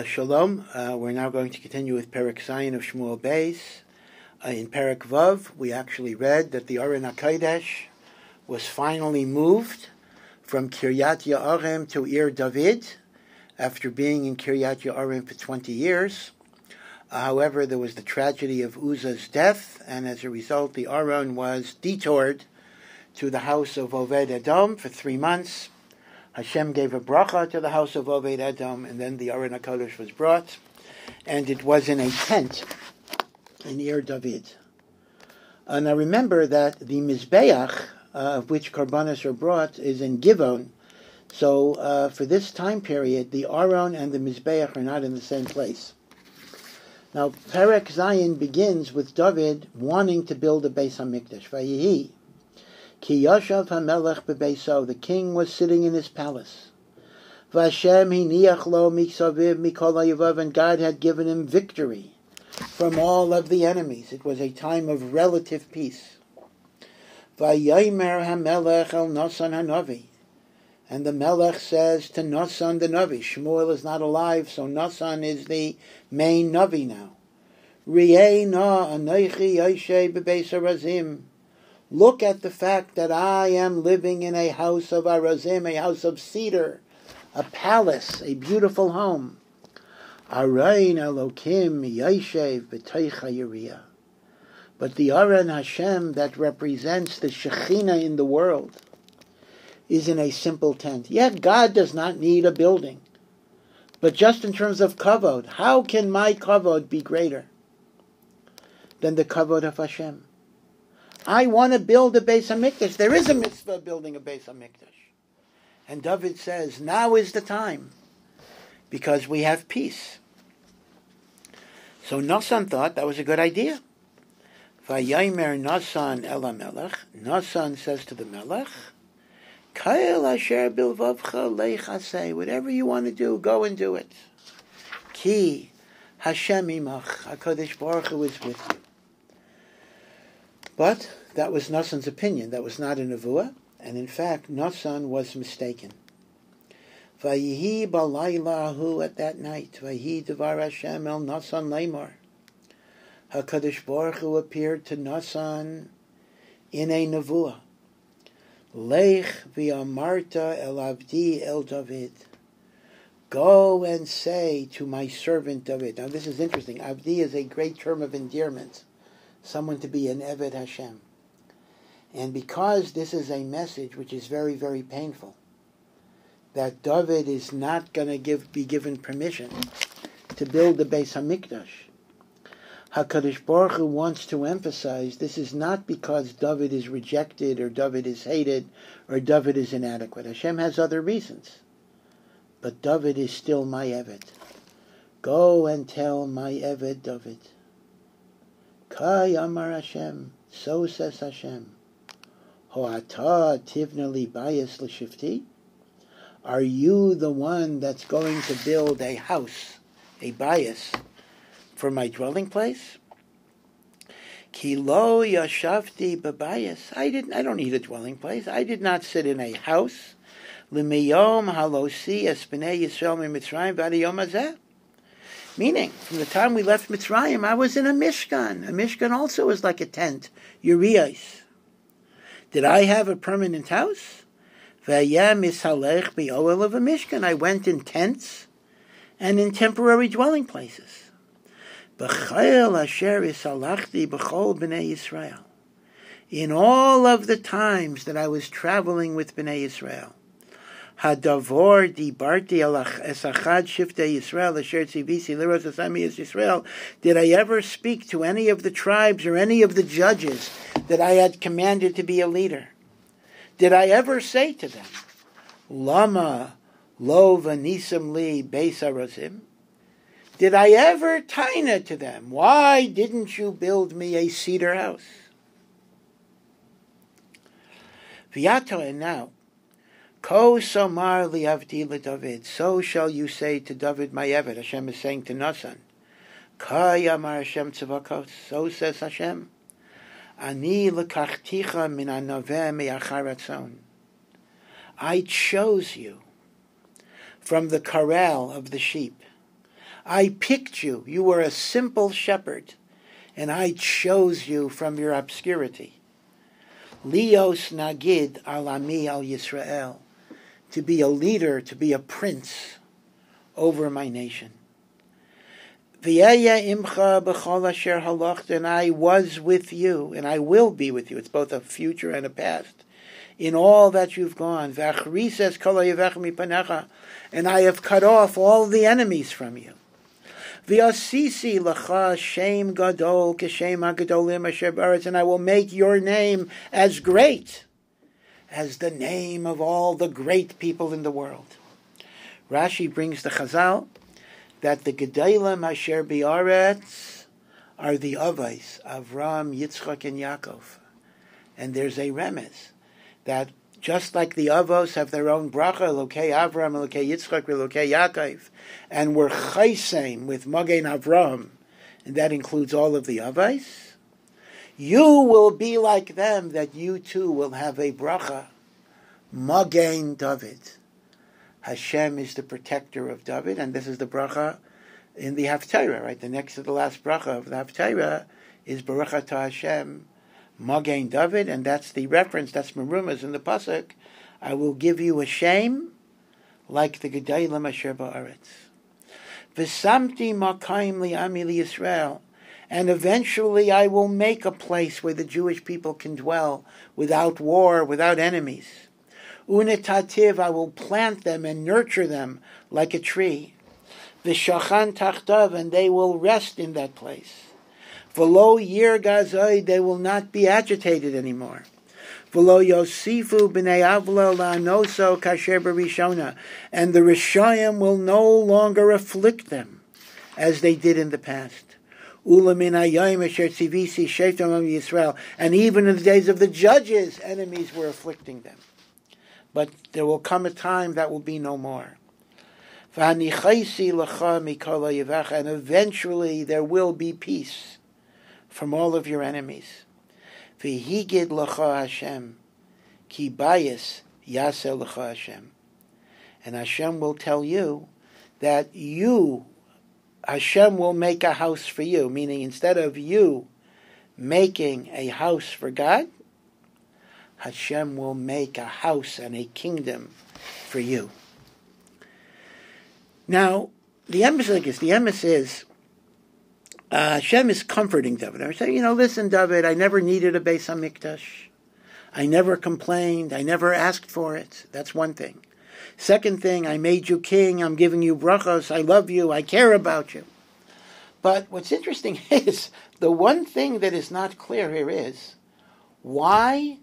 Shalom. We're now going to continue with Perek Zayin of Shmuel Beis. In Perek Vav, we actually read that the Aron HaKodesh was finally moved from Kiryat Ye'arim to Ir David after being in Kiryat Ye'arim for 20 years. However, there was the tragedy of Uzzah's death, and as a result, the Aron was detoured to the house of Oved Edom for 3 months. Hashem gave a bracha to the house of Oved Edom, and then the Aron HaKodesh was brought, and it was in a tent in Ir David. Now remember that the Mizbeach, of which Karbanos are brought, is in Givon. So for this time period, the Aron and the Mizbeach are not in the same place. Now, Perek Zayin begins with David wanting to build a Beis HaMikdash. Vayihi, Ki Yashav HaMelech BeBeiso, the king was sitting in his palace. Vashem Hiniach Lo Miksaviv Mikol HaYevav, and God had given him victory from all of the enemies. It was a time of relative peace. Vayomer HaMelech El Nasan HaNavi, and the Melech says to Nasan the Navi, Shmuel is not alive, so Nasan is the main Navi now. Ri'ei na anoichi yoshe bebeis harazim. Look at the fact that I am living in a house of arazim, a house of cedar, a palace, a beautiful home. Arayin Elokim yoshev b'teicha yiriyah. But the Aron Hashem that represents the Shekhinah in the world is in a simple tent. Yet God does not need a building. But just in terms of kavod, how can my kavod be greater than the kavod of Hashem? I want to build a Beis HaMikdash. There is a mitzvah of building a Beis HaMikdash. And David says, now is the time, because we have peace. So Nasan thought that was a good idea. Vayomer Nasan el HaMelech. Nasan says to the Melech, Kael asher bilvavcha leich aseh. Whatever you want to do, go and do it. Ki Hashem imach. HaKadosh Baruch Hu is with you. But that was Nasan's opinion. That was not a nevuah, and in fact, Nasan was mistaken. Vayihi balaylahu, at that night. Vayihi devar Hashem el Nasan leimar. HaKadosh Baruch Hu appeared to Nasan in a nevuah. Lech v'amarta el avdi el David. Go and say to my servant David. Now this is interesting. Avdi is a great term of endearment. Someone to be an Eved Hashem. And because this is a message which is very, very painful, that David is not going to be given permission to build the Beis HaMikdash, HaKadosh Baruch Hu wants to emphasize this is not because David is rejected or David is hated or David is inadequate. Hashem has other reasons. But David is still my Eved. Go and tell my Eved David. Kai Amar Hashem, so says Hashem. Ho'ata tivna li bayis l'shifti. Are you the one that's going to build a house, a bayis, for my dwelling place? Ki lo yashavti b'bayis. I don't need a dwelling place. I did not sit in a house. L'miyom halosi es b'nei Yisrael mitzrayim v'ad yom hazeh. Meaning, from the time we left Mitzrayim, I was in a Mishkan. A Mishkan also is like a tent, Urias. Did I have a permanent house? V'ayah mishalech b'oel of a Mishkan. I went in tents and in temporary dwelling places. B'chayel asher isalachti b'chol b'nei Yisrael. In all of the times that I was traveling with B'nei Yisrael, Hadavor dibarti esachad shiftei Yisrael asher tzivisi liros asami es Yisrael. Did I ever speak to any of the tribes or any of the judges that I had commanded to be a leader? Did I ever say to them, Lama lo v'nisam li beis harazim? Did I ever taina to them, why didn't you build me a cedar house? V'yato, and now, Ko somar liavdi leDavid. So shall you say to David, my Eved. Hashem is saying to Nasan. Ka yamar Hashem tzavakot. So says Hashem. Ani lekachticha min hanaveh me'achar ratzon. I chose you from the corral of the sheep. I picked you. You were a simple shepherd, and I chose you from your obscurity. Lios nagid al ami al Yisrael, to be a leader, to be a prince over my nation. V'yeya imcha b'chol asher halacht, and I was with you, and I will be with you. It's both a future and a past. In all that you've gone, v'achrises kol ha'yevech mipanecha, and I have cut off all the enemies from you. V'asisi l'cha shem gadol k'shem ha'gadolim asher b'aretz, and I will make your name as great as the name of all the great people in the world. Rashi brings the Chazal that the gedolim asher b'aretz are the avos, Avram, Yitzchak, and Yaakov. And there's a remez that just like the avos have their own bracha, Elokei Avram, Elokei Yitzchak, Elokei Yaakov, and we're chaysein with Magen Avram, and that includes all of the avos, you will be like them, that you too will have a bracha, Magen David. Hashem is the protector of David, and this is the bracha in the Haftarah, right? The next to the last bracha of the Haftarah is Baruch Atah Hashem, Magen David, and that's the reference, that's Merumas in the Pasuk. I will give you a shame like the Gedalim Asher Ba'aretz. V'samti makayim li'ami liYisrael, and eventually I will make a place where the Jewish people can dwell without war, without enemies. Unetativ, I will plant them and nurture them like a tree. V'shachan tachtav, and they will rest in that place. V'lo yir gazoi, they will not be agitated anymore. V'lo yosifu b'nei avla la'anoso kasher b'rishona, and the Rishayim will no longer afflict them as they did in the past. Ulamin hayayim asher tzivisi sheftam am Yisrael, and even in the days of the judges, enemies were afflicting them. But there will come a time that will be no more. And eventually there will be peace from all of your enemies. V'higid l'cha Hashem, ki bayis yaseh l'cha Hashem. And Hashem will tell you that Hashem will make a house for you, meaning instead of you making a house for God, Hashem will make a house and a kingdom for you. Now, the emes is, Hashem is comforting David. I say, listen, David, I never needed a Beis HaMikdash. I never complained. I never asked for it. That's one thing. Second thing, I made you king. I'm giving you brachos. I love you. I care about you. But what's interesting is, the one thing that is not clear here is, why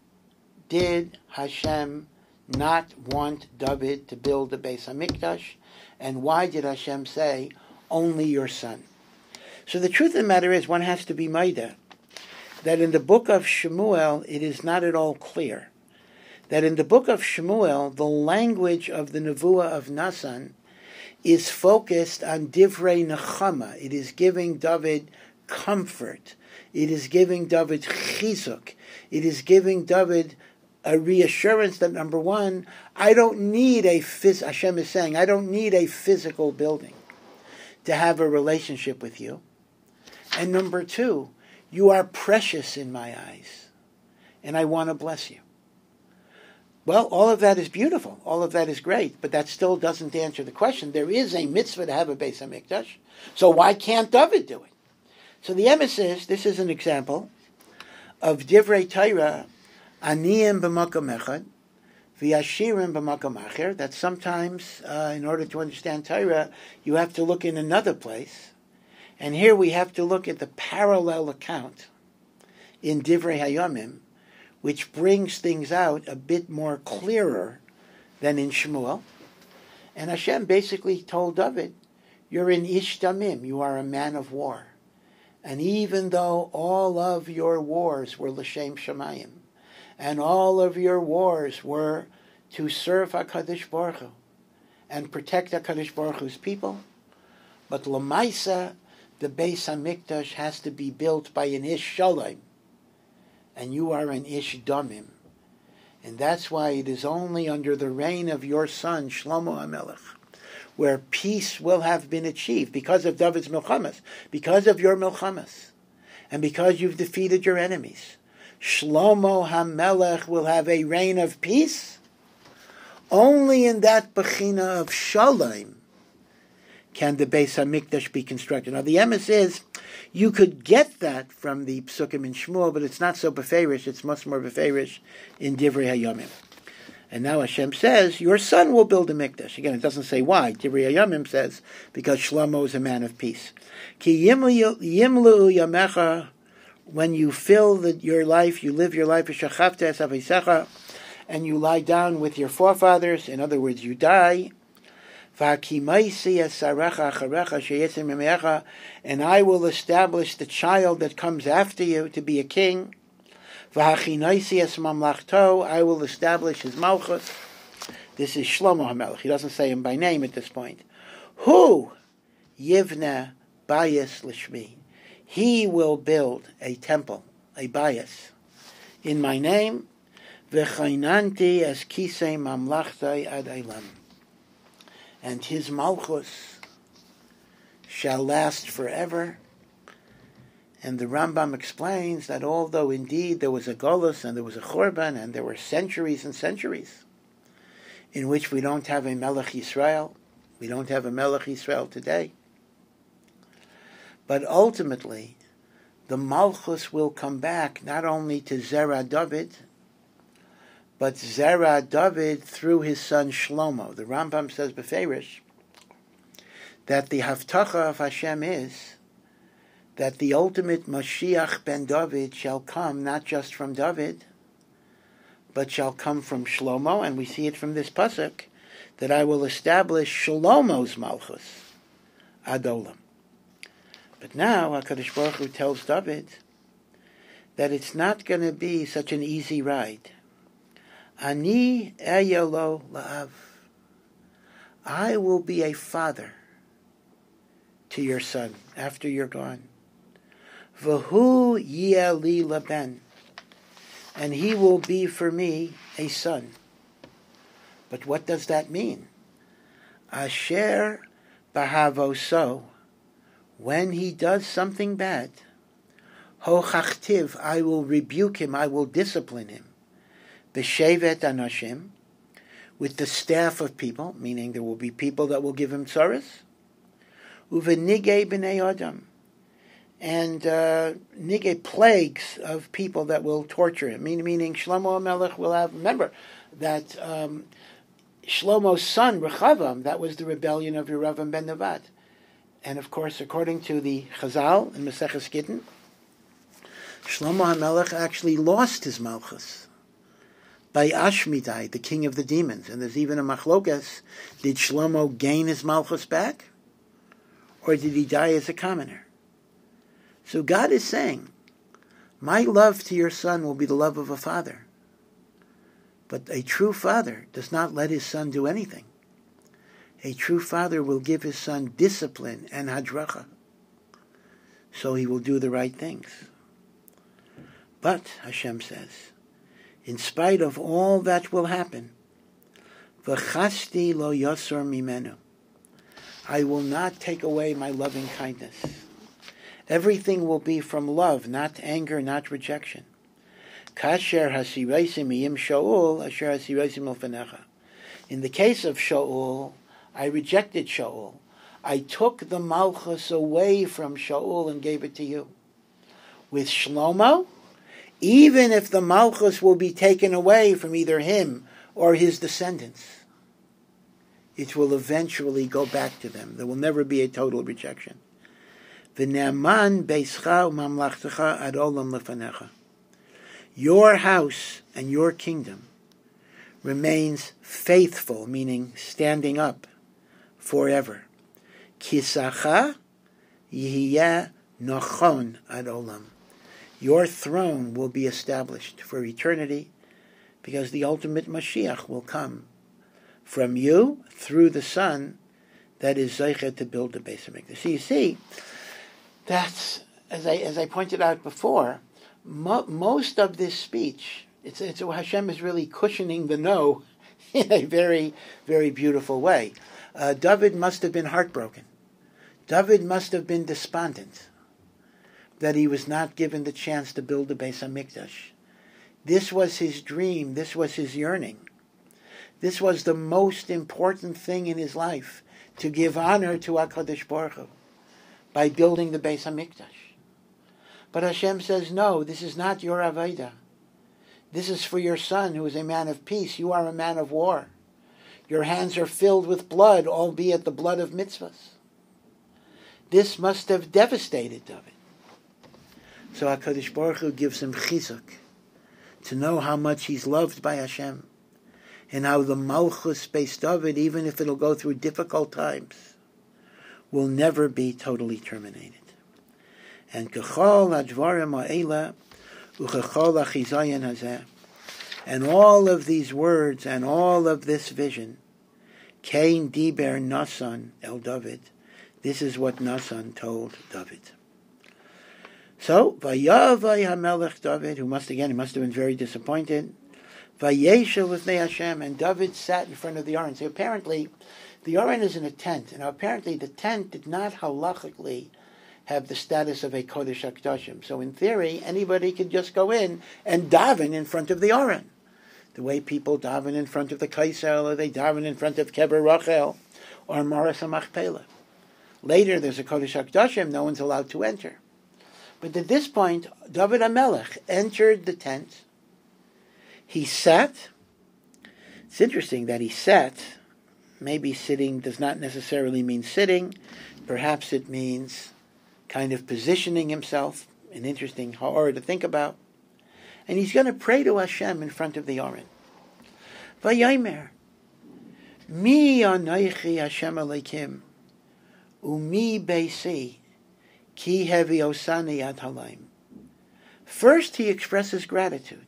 did Hashem not want David to build the Beis HaMikdash? And why did Hashem say, only your son? So the truth of the matter is, one has to be maida, that in the book of Shmuel, it is not at all clear. That in the book of Shmuel, the language of the Nevuah of Nasan is focused on divrei nechama. It is giving David comfort. It is giving David chizuk. It is giving David a reassurance that, number one, Hashem is saying, I don't need a physical building to have a relationship with you. And number two, you are precious in my eyes, and I want to bless you. Well, all of that is beautiful. All of that is great, but that still doesn't answer the question. There is a mitzvah to have a Beis HaMikdash, so why can't David do it? So the emes says, this is an example of divrei Torah, aniyim b'makom echad, v'yashirim b'makom acher, that sometimes, in order to understand Torah, you have to look in another place. And here we have to look at the parallel account in Divrei Hayamim, which brings things out a bit more clearer than in Shmuel. And Hashem basically told David, you're an ish damim, you are a man of war. And even though all of your wars were l'shem shamayim, and all of your wars were to serve HaKadosh Baruch Hu and protect HaKadosh Baruch Hu's people, but l'maisa, the Beis HaMikdash has to be built by an ish shalom, and you are an ish damim. And that's why it is only under the reign of your son, Shlomo HaMelech, where peace will have been achieved because of David's milchamas, because of your milchamas, and because you've defeated your enemies. Shlomo HaMelech will have a reign of peace. Only in that bechina of shalom can the Beis HaMikdash be constructed. Now the emes is, you could get that from the Psukim in Shmuel, but it's not so beferish, it's much more beferish in Divrei HaYomim. And now Hashem says, your son will build a mikdash. Again, it doesn't say why. Divrei HaYomim says, because Shlomo is a man of peace. Ki yimlu yamecha, when you fill your life, you live your life, and you lie down with your forefathers, in other words, you die, and I will establish the child that comes after you to be a king. I will establish his malchus. This is Shlomo HaMelech. He doesn't say him by name at this point. Hu yivna bayis l'shmi. He will build a temple, a bayis, in my name. V'chainanti es kisei mamlachtai ad eilam. And his malchus shall last forever. And the Rambam explains that although indeed there was a golus and there was a churban and there were centuries and centuries in which we don't have a Melech Yisrael, we don't have a Melech Yisrael today, but ultimately the malchus will come back not only to Zerah David, but Zerah David through his son Shlomo. The Rambam says beferish that the haftacha of Hashem is that the ultimate Mashiach ben David shall come not just from David, but shall come from Shlomo, and we see it from this pasuk, that I will establish Shlomo's malchus ad olam. But now HaKadosh Baruch Hu tells David that it's not going to be such an easy ride. Ani eyelo la'av. I will be a father to your son after you're gone. V'hu yeh li laben, and he will be for me a son. But what does that mean? Asher bahavoso, when he does something bad, hochachtiv, I will rebuke him, I will discipline him. B'shevet anashim, with the staff of people, meaning there will be people that will give him tzaras. Uvenigei b'nei adam, and nigei, plagues of people that will torture him. Meaning Shlomo HaMelech will have, remember that Shlomo's son, Rechavam, that was the rebellion of Yeravam ben Nevat. And of course, according to the Chazal in Maseches Gittin, Shlomo HaMelech actually lost his malchus by Ashmidai, the king of the demons. And there's even a machlokas, did Shlomo gain his malchus back? Or did he die as a commoner? So God is saying, my love to your son will be the love of a father. But a true father does not let his son do anything. A true father will give his son discipline and hadracha, so he will do the right things. But, Hashem says, in spite of all that will happen, v'chasti lo yosor mimenu, I will not take away my loving kindness. Everything will be from love, not anger, not rejection. Kasher hasiraisim miyim Shaul, asher hasiraisim milfanecha. In the case of Shaul, I rejected Shaul. I took the malchus away from Shaul and gave it to you. With Shlomo, even if the malchus will be taken away from either him or his descendants, it will eventually go back to them. There will never be a total rejection. V'ne'aman beischa u'mamlachtecha ad olam lefanecha. Your house and your kingdom remains faithful, meaning standing up forever. Kisacha yihiyeh nachon ad olam. Your throne will be established for eternity, because the ultimate Mashiach will come from you through the Son that is Zeicha to build the Beis HaMikdash. So you see, that's, as I pointed out before, most of this speech, it's Hashem is really cushioning the no, in a very, very beautiful way. David must have been heartbroken. David must have been despondent that he was not given the chance to build the Beis HaMikdash. This was his dream. This was his yearning. This was the most important thing in his life, to give honor to HaKadosh Baruch Hu by building the Beis HaMikdash. But Hashem says, no, this is not your Avodah. This is for your son, who is a man of peace. You are a man of war. Your hands are filled with blood, albeit the blood of mitzvahs. This must have devastated David. So HaKadosh Baruch Hu gives him chizuk, to know how much he's loved by Hashem, and how the Malchus Beis David, even if it'll go through difficult times, will never be totally terminated. And kechol advarim ha'ela uchechol achizayin hazeh, and all of these words and all of this vision, Cain diber Nasan el David, this is what Nasan told David. So, Vayavai HaMelech David, he must have been very disappointed. Vayeshev Lifnei Hashem, and David sat in front of the Aron. So apparently, the Aron is in a tent, and apparently the tent did not halachically have the status of a Kodesh HaKodashim. So in theory, anybody could just go in and daven in front of the Aron. The way people daven in front of the Kaisel, or they daven in front of Kever Rachel, or Maras HaMachpelah. Later, there's a Kodesh HaKodashim, no one's allowed to enter. But at this point, David HaMelech entered the tent. He sat. It's interesting that he sat. Maybe sitting does not necessarily mean sitting. Perhaps it means kind of positioning himself. An interesting horror to think about. And he's going to pray to Hashem in front of the Aron. Vayomer, Mi anoichi Hashem Elokim, Umi beisi, Ki hevi osani ad halayim. First, he expresses gratitude.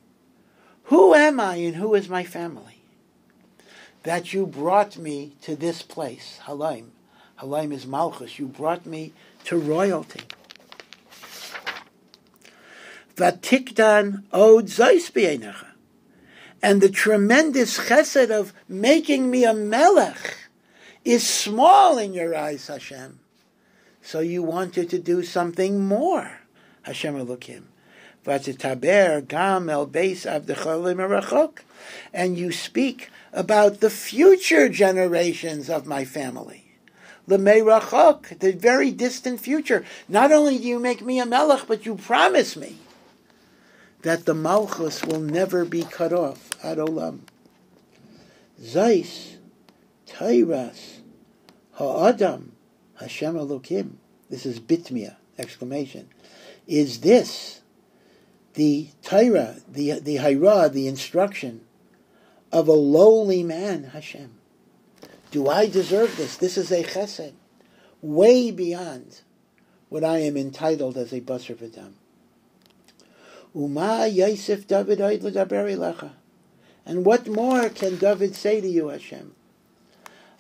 Who am I and who is my family? That you brought me to this place, Halayim. Halayim is Malchus. You brought me to royalty. Vatikdan od zeis b'einecha. And the tremendous chesed of making me a melech is small in your eyes, Hashem. So you wanted to do something more, Hashem Elokim. V'titaber gam el beis avdecha lemerachok. And you speak about the future generations of my family. Lemerachok, the very distant future. Not only do you make me a melech, but you promise me that the Malchus will never be cut off. Ad olam. Zeis, Tairas, Ha'adam, Hashem Elokim. This is bitmia, exclamation. Is this the Torah, the Hairah, the instruction of a lowly man, Hashem? Do I deserve this? This is a chesed, way beyond what I am entitled as a basar v'dam. Uma Yosef David oid l'daber elecha. And what more can David say to you, Hashem?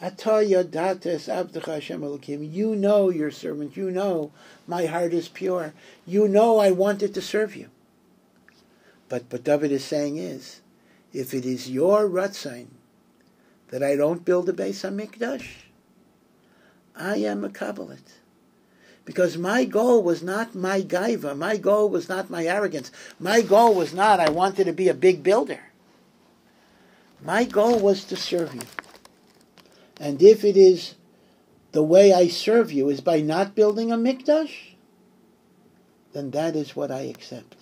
Ata yadates abdecha Hashem Elokim. You know your servant. You know my heart is pure. You know I wanted to serve you. But what David is saying is, if it is your ratzon that I don't build a Beis HaMikdash, I am a Kabbalit. Because my goal was not my gaiva. My goal was not my arrogance. My goal was not I wanted to be a big builder. My goal was to serve you. And if it is the way I serve you is by not building a mikdash, then that is what I accept.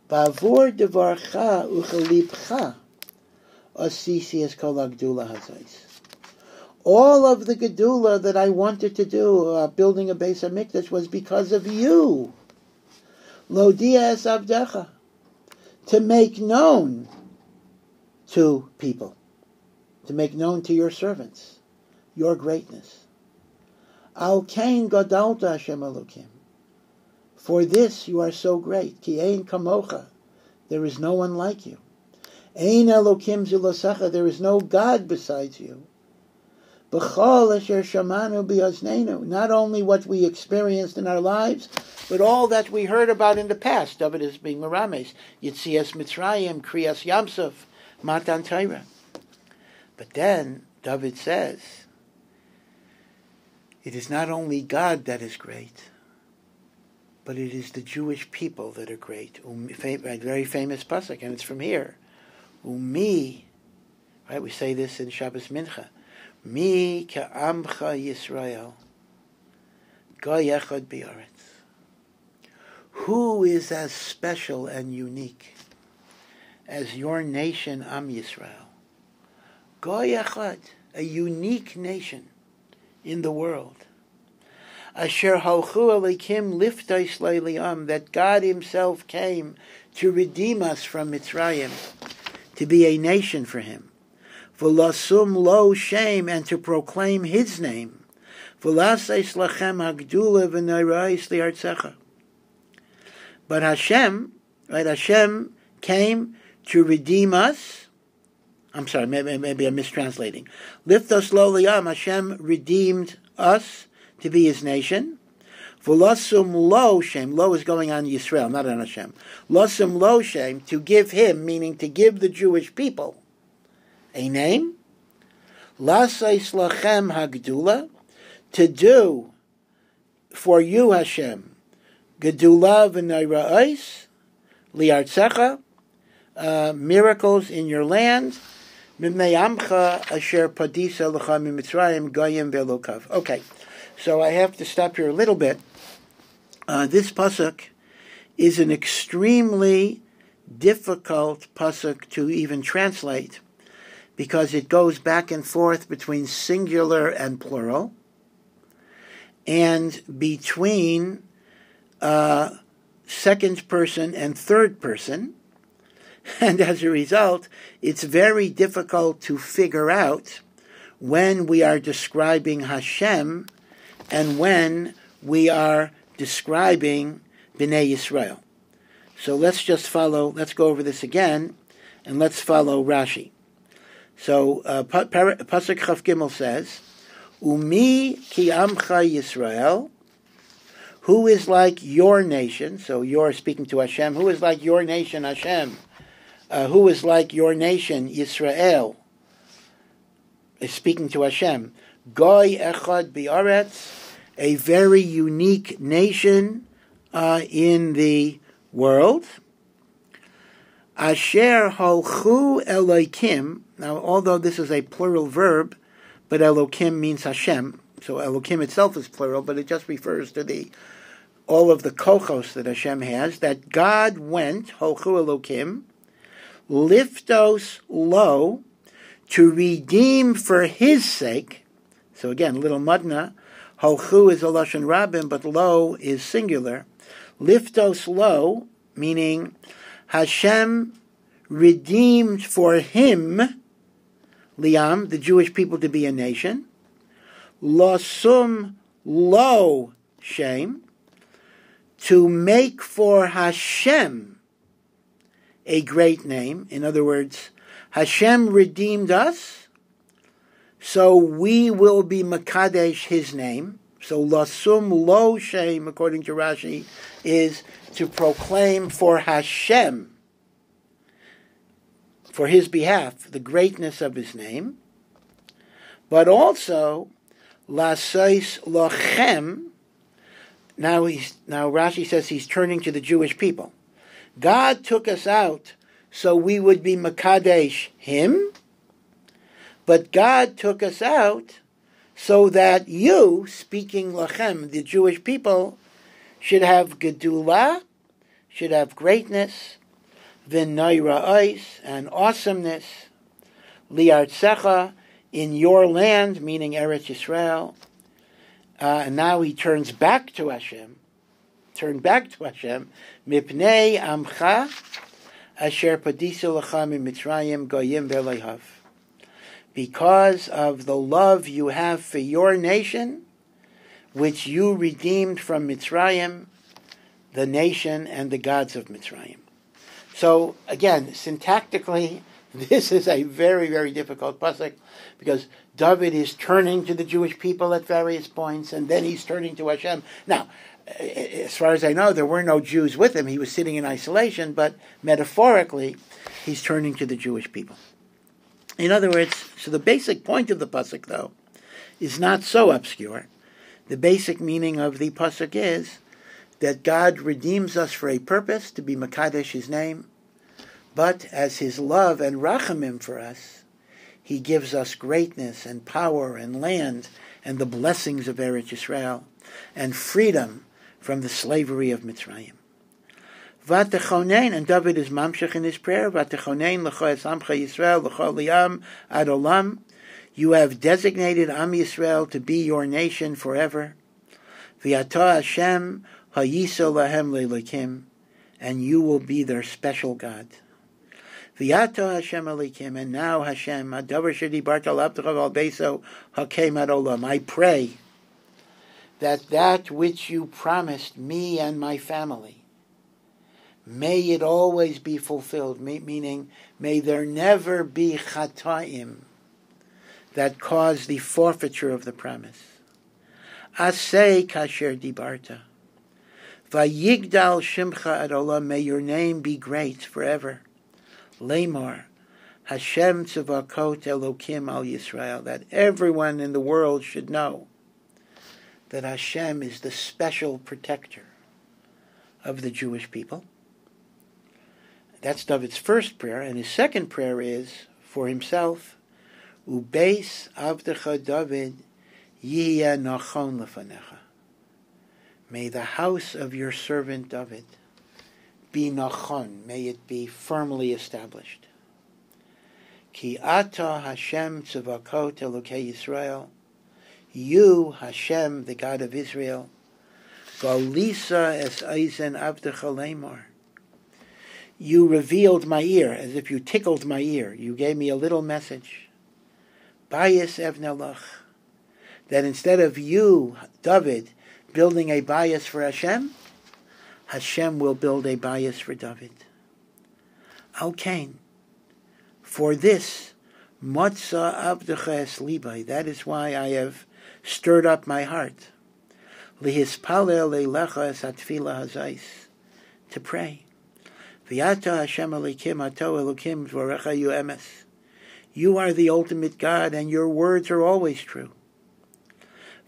Ba'avur devarcha uchelibcha asisi es kol hagdula hazais. All of the gedula that I wanted to do, building a Beis HaMikdash, was because of you. Lo dia es avdecha, to make known to people, to make known to your servants, your greatness. Al kain gadalta Hashem Elokim. For this you are so great. Ki ein kamocha. There is no one like you. Ein Elokim zilosacha. There is no God besides you. B'chol asher shamanu bi'oznenu. Not only what we experienced in our lives, but all that we heard about in the past. David is being merames. Yitzias Mitzrayim, Kriyas Yamsuf, Matan Torah. But then David says, it is not only God that is great, but it is the Jewish people that are great. Very famous pasuk, and it's from here. Umi, right? We say this in Shabbos Mincha. Mi ka'amcha Yisrael, go yechad bi'aretz. Who is as special and unique as your nation, Am Yisrael? Go yechad, a unique nation in the world. Asher halchu alikim liftais le'liam, that God Himself came to redeem us from Mitzrayim, to be a nation for Him. V'lasum lo shem, and to proclaim His name. V'laseis lachem hagdula v'nairais li'artzecha. But Hashem, right? Hashem came to redeem us. I'm sorry, maybe I'm mistranslating. Liftos lo li'am, Hashem redeemed us to be His nation. V'lasum lo shem, lo is going on Yisrael, not on Hashem. Lasum lo shem, to give Him, meaning to give the Jewish people a name. Lasais lachem hagdula, to do for you, Hashem, gedula v'naira'is, li'artzecha, miracles in your land, mimnei amcha asher padisa l'cha mimitzrayim goyim ve'lokav. Okay. So I have to stop here a little bit. This pasuk is an extremely difficult pasuk to even translate because it goes back and forth between singular and plural and between second person and third person. And as a result, it's very difficult to figure out when we are describing Hashem and when we are describing Bnei Yisrael. So let's go over this again, and let's follow Rashi. So Pasuk Chaf Gimel says, Umi ki amcha Yisrael, who is like your nation, so you're speaking to Hashem, who is like your nation, Hashem, who is like your nation, Yisrael, is speaking to Hashem, Goy echad bi'aretz, a very unique nation in the world. Asher halchu Elokim. Now, although this is a plural verb, but Elokim means Hashem. So Elokim itself is plural, but it just refers to all of the kochos that Hashem has. That God went, halchu Elokim, liftos lo, to redeem for His sake. So again, little mudna. Halchu is a Halashon Rabim, but lo is singular. Liftos lo, meaning Hashem redeemed for Him, liam, the Jewish people to be a nation. Losum lo shem, to make for Hashem a great name. In other words, Hashem redeemed us, so we will be Makadesh His name. So Lasum Lo Shem, according to Rashi, is to proclaim for Hashem, for His behalf, the greatness of His name. But also Lasais Lochem. Now Rashi says he's turning to the Jewish people. God took us out so we would be Makadesh Him. But God took us out so that you, speaking lachem, the Jewish people, should have gedula, should have greatness, v'naira'is, and awesomeness, li'artzecha, in your land, meaning Eretz Yisrael. And now he turns back to Hashem, mipnei amcha, asher padisa l'cha mitzrayim goyim v'leihav. Because of the love you have for your nation, which you redeemed from Mitzrayim, the nation and the gods of Mitzrayim. So, again, syntactically, this is a very, very difficult pasuk, because David is turning to the Jewish people at various points, and then he's turning to Hashem. Now, as far as I know, there were no Jews with him. He was sitting in isolation, but metaphorically, he's turning to the Jewish people. In other words, so the basic point of the pasuk, though, is not so obscure. The basic meaning of the pasuk is that God redeems us for a purpose, to be Makadesh His name, but as His love and rachamim for us, He gives us greatness and power and land and the blessings of Eretz Yisrael and freedom from the slavery of Mitzrayim. Vatechonein, and David is mamshech in his prayer, Vatechonein l'cho es amcha Yisrael l'cho liam ad olam. You have designated Am Yisrael to be your nation forever. V'ata Hashem hayiso lahem le'elokim, and you will be their special God. V'ata Hashem elokim, and now Hashem, hadavar shedibarta l'abdecha v'al beiso hakem ad olam. I pray that which you promised me and my family, may it always be fulfilled, meaning may there never be chataim that cause the forfeiture of the promise. Aseh kasher dibarta. Vayigdal shimcha ad olam, may your name be great forever. Lemor, Hashem tzavakot elokim al Yisrael, that everyone in the world should know that Hashem is the special protector of the Jewish people. That's David's first prayer, and his second prayer is for himself, Ubeis avdecha David yihya nachon lefanecha. May the house of your servant David be nachon, may it be firmly established. Ki ata Hashem tzavakot elokei Yisrael, you, Hashem, the God of Israel, Golisa es eisen avdecha lemor. You revealed my ear, as if you tickled my ear. You gave me a little message. Bayis evnelach. That instead of you, David, building a bias for Hashem, Hashem will build a bias for David. Al Kain. For this, Motza avdecha es libai. That is why I have stirred up my heart. Lihispalel leilecha es atfila hazais. To pray. V'yata Hashem Elikim Ato Elokim Dvorecha Yu Emes. You are the ultimate God, and your words are always true.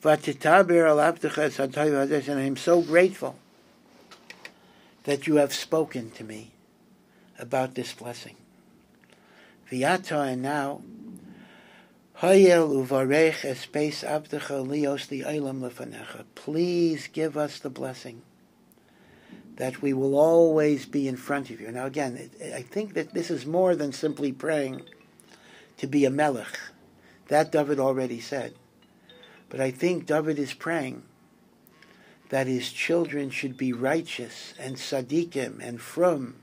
V'titaber al avdecha es hatoiv hazeh, and I am so grateful that you have spoken to me about this blessing. V'yata, and now, Hayel uvarech es beis avdecha lios li olam lefanecha. Please give us the blessing that we will always be in front of you. Now again, I think that this is more than simply praying to be a melech. That David already said. But I think David is praying that his children should be righteous and tzaddikim and frum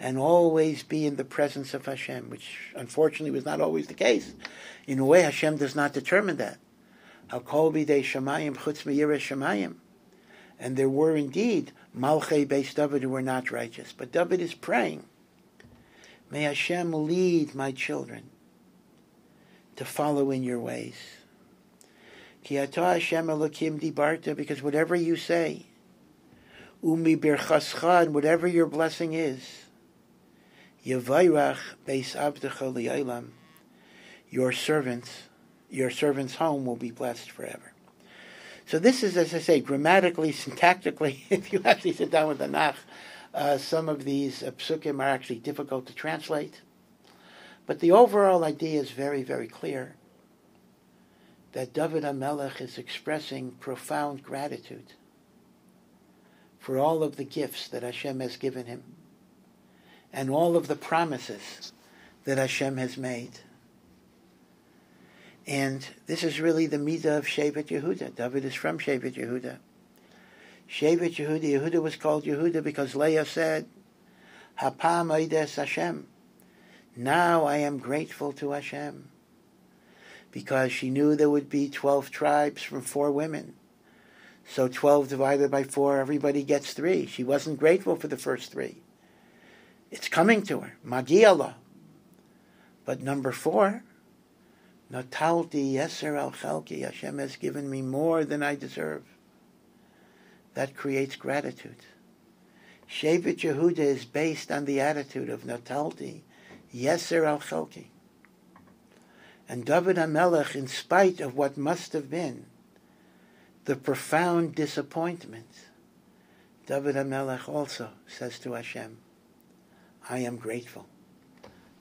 and always be in the presence of Hashem, which unfortunately was not always the case. In a way, Hashem does not determine that. Al kol bidei shamayim chutz me'yiras shamayim. And there were indeed Malchei Beis David who were not righteous. But David is praying, may Hashem lead my children to follow in your ways. Ki atah Hashem Elokim dibarta, because whatever you say, umi birchascha, and whatever your blessing is, Yevayrach Beis Avdecha li'olam, your servant's home will be blessed forever. So this is, as I say, grammatically, syntactically, if you actually sit down with the Nach, some of these psukim are actually difficult to translate. But the overall idea is very, very clear, that David HaMelech is expressing profound gratitude for all of the gifts that Hashem has given him and all of the promises that Hashem has made. And this is really the midah of Shevet Yehuda. David is from Shevet Yehuda. Shevet Yehuda was called Yehuda because Leah said, Hapam oides Hashem. Now I am grateful to Hashem. Because she knew there would be 12 tribes from 4 women. So 12 divided by 4, everybody gets 3. She wasn't grateful for the first 3. It's coming to her. Magi'ala. But number 4, Natalti Yeser al Chalki, Hashem has given me more than I deserve. That creates gratitude. Shevet Yehuda is based on the attitude of Natalti Yeser al Chalki. And David HaMelech, in spite of what must have been the profound disappointment, David HaMelech also says to Hashem, I am grateful.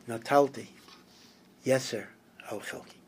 Notalti, Yeser al Chelki.